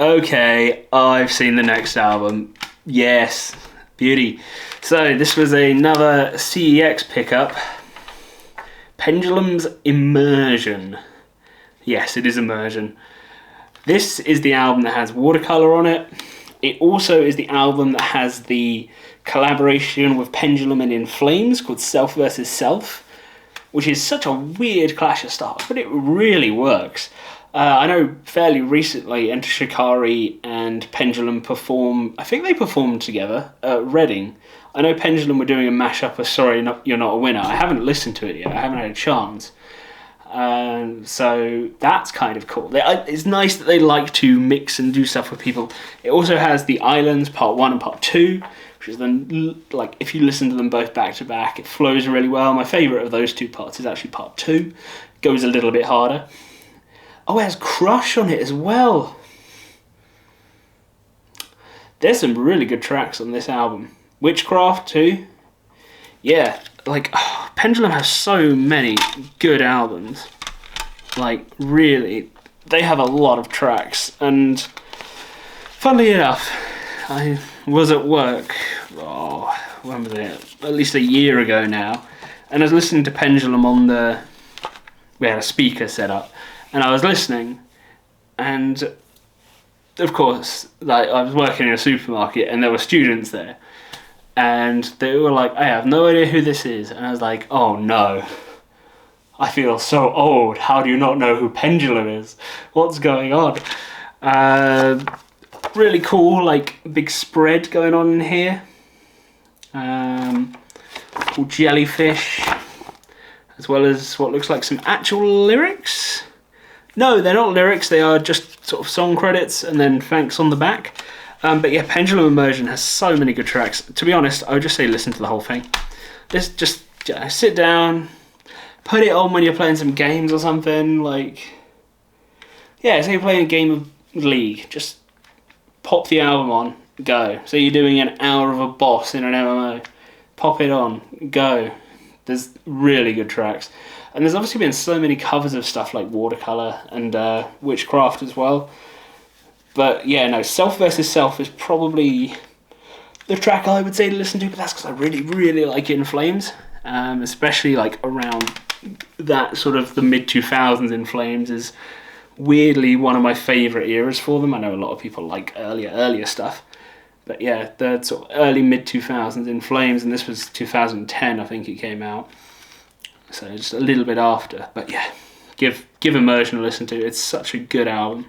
Okay, I've seen the next album. Yes, beauty. So this was another CEX pickup. Pendulum's Immersion. Yes, it is Immersion. This is the album that has Watercolor on it. It also is the album that has the collaboration with Pendulum and In Flames called Self vs. Self, which is such a weird clash of styles, but it really works. I know fairly recently Enter Shikari and Pendulum I think they performed together at Reading. I know Pendulum were doing a mashup of You're Not a Winner. I haven't listened to it yet, I haven't had a chance. So that's kind of cool. It's nice that they like to mix and do stuff with people. It also has The Islands Part 1 and Part 2, which is then, like, if you listen to them both back to back, it flows really well. My favourite of those two parts is actually Part 2. Goes a little bit harder. Oh, it has Crush on it as well. There's some really good tracks on this album. Witchcraft too. Yeah, like, Pendulum has so many good albums. Like, really, they have a lot of tracks. And funnily enough, I was at work, when was it? At least a year ago now. And I was listening to Pendulum we had a speaker set up. And I was listening, and of course, like, I was working in a supermarket, and there were students there, and they were like, "I have no idea who this is," and I was like, "Oh no, I feel so old. How do you not know who Pendulum is? What's going on?" Really cool, like, big spread going on in here. Called Jellyfish, as well as what looks like some actual lyrics. No, they're not lyrics, they are just sort of song credits and then thanks on the back. But yeah, Pendulum Immersion has so many good tracks. To be honest, I would just say listen to the whole thing. Just sit down, put it on when you're playing some games or something. Like, yeah, say you're playing a game of League, just pop the album on, go. So you're doing an hour of a boss in an MMO, pop it on, go. There's really good tracks. And there's obviously been so many covers of stuff like Watercolor and Witchcraft as well. But yeah, no, Self vs. Self is probably the track I would say to listen to, but that's because I really, really like In Flames. Especially like around that sort of the mid-2000s. In Flames is weirdly one of my favourite eras for them. I know a lot of people like earlier stuff. But yeah, the sort of early mid-2000s In Flames, and this was 2010 I think it came out. So just a little bit after, but yeah, give Immersion a listen to. It's such a good album.